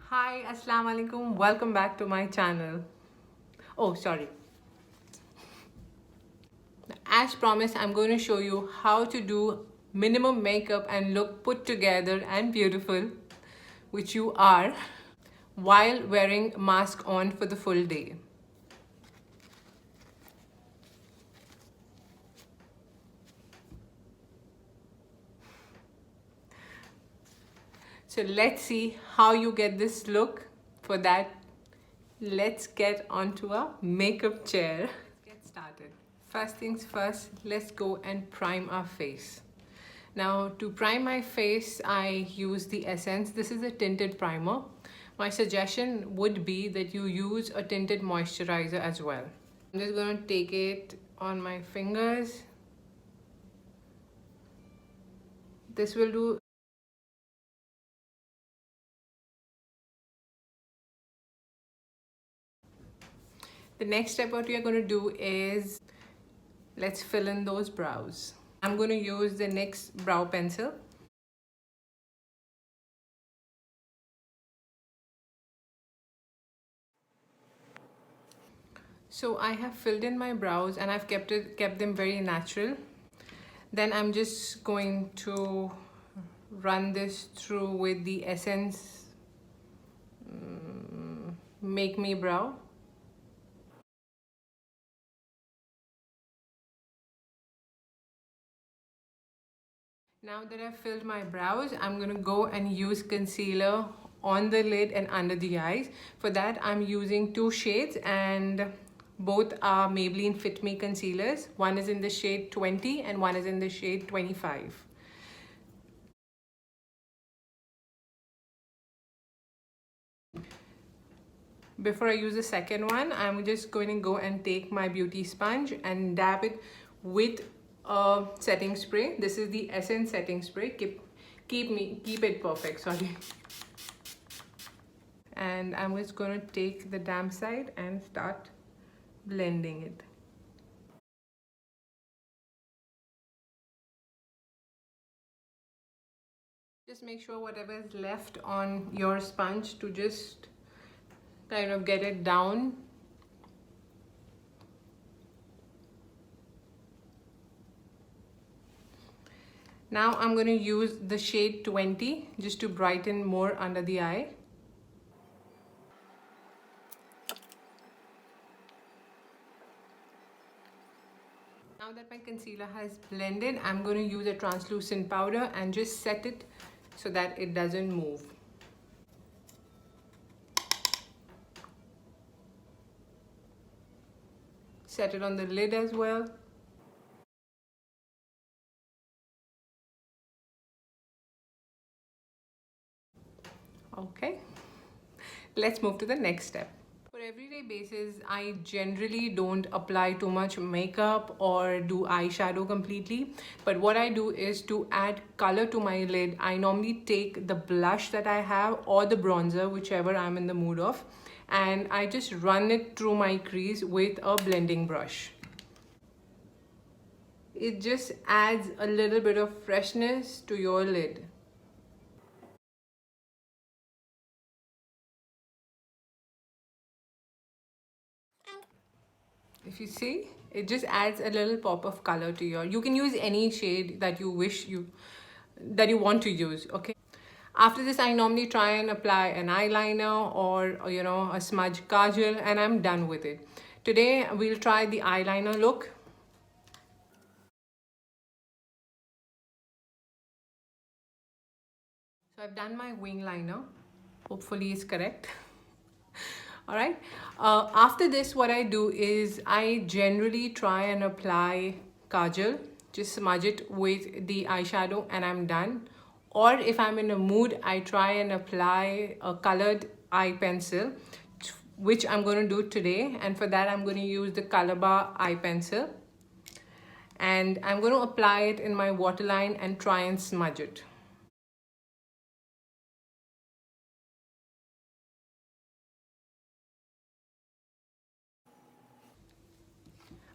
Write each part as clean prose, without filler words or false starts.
Hi, Assalamualaikum. Welcome back to my channel. Oh, sorry. As promised, I'm going to show you how to do minimum makeup and look put together and beautiful, which you are, while wearing mask on for the full day. So let's see how you get this look. For that, let's get onto a makeup chair. Let's get started. First things first, let's go and prime our face. Now to prime my face, I use the Essence. This is a tinted primer. My suggestion would be that you use a tinted moisturizer as well. I'm just going to take it on my fingers. This will do. The next step what we are going to do is let's fill in those brows. I'm going to use the NYX brow pencil. So I have filled in my brows and I've kept them very natural. Then I'm just going to run this through with the Essence Make Me Brow. Now that I've filled my brows, I'm going to go and use concealer on the lid and under the eyes. For that, I'm using two shades and both are Maybelline Fit Me concealers. One is in the shade 20 and one is in the shade 25. Before I use the second one, I'm just going to go and take my beauty sponge and dab it with a setting spray. This is the Essence setting spray. Keep it perfect, sorry. And I'm just going to take the damp side and start blending it. Just make sure whatever is left on your sponge to just kind of get it down. Now I'm going to use the shade 20 just to brighten more under the eye. Now that my concealer has blended, I'm going to use a translucent powder and just set it so that it doesn't move. Set it on the lid as well. Okay, let's move to the next step. For everyday basis, I generally don't apply too much makeup or do eyeshadow completely. But what I do is to add color to my lid. I normally take the blush that I have or the bronzer, whichever I'm in the mood of, and I just run it through my crease with a blending brush. It just adds a little bit of freshness to your lid. If you see, it just adds a little pop of color to you can use any shade that you want to use, okay? After this, I normally try and apply an eyeliner or a smudge kajal, and I'm done with it. Today, we'll try the eyeliner look. So I've done my wing liner. Hopefully it's correct. All right. After this, what I do is I generally try and apply kajal. Just smudge it with the eyeshadow and I'm done. Or if I'm in a mood, I try and apply a colored eye pencil, which I'm going to do today. And for that, I'm going to use the ColorBar eye pencil. And I'm going to apply it in my waterline and try and smudge it.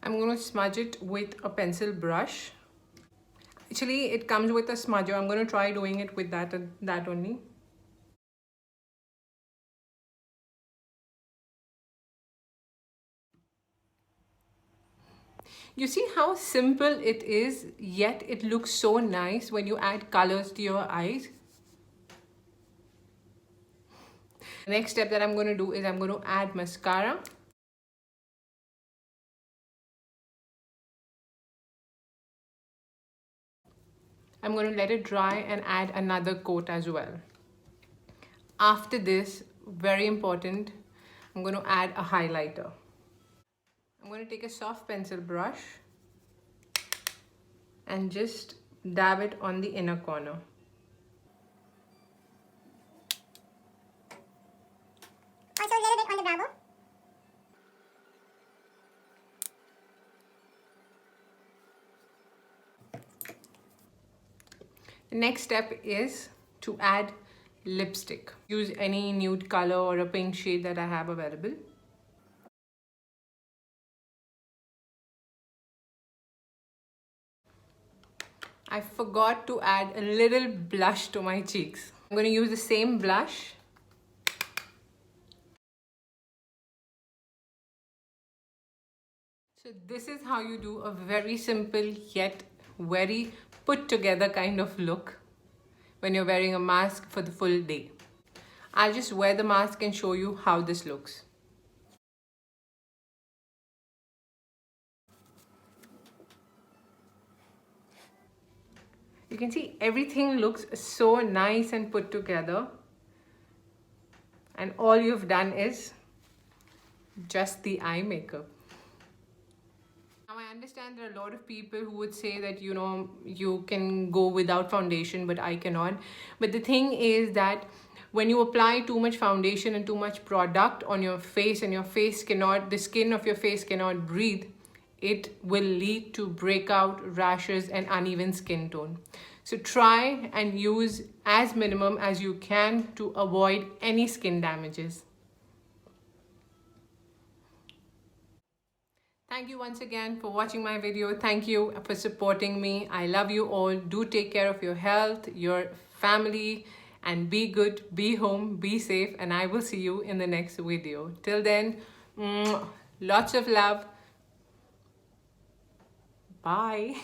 I'm going to smudge it with a pencil brush. Actually, it comes with a smudger. I'm going to try doing it with that only. You see how simple it is, yet it looks so nice when you add colors to your eyes. The next step that I'm going to do is I'm going to add mascara. I'm going to let it dry and add another coat as well. After this, very important, I'm going to add a highlighter. I'm going to take a soft pencil brush and just dab it on the inner corner. Also a little bit on the brow bone. The next step is to add lipstick. Use any nude color or a pink shade that I have available. I forgot to add a little blush to my cheeks. I'm going to use the same blush. So this is how you do a very simple yet very put together kind of look when you're wearing a mask for the full day. I'll just wear the mask and show you how this looks. You can see everything looks so nice and put together, and all you've done is just the eye makeup. Now I understand there are a lot of people who would say that, you know, you can go without foundation, but I cannot. But the thing is that when you apply too much foundation and too much product on your face, and your face cannot, the skin of your face cannot breathe, it will lead to breakout, rashes and uneven skin tone. So try and use as minimum as you can to avoid any skin damages. Thank you once again for watching my video. Thank you for supporting me. I love you all. Do take care of your health, your family, and be good, be home, be safe, and I will see you in the next video. Till then, lots of love. Bye.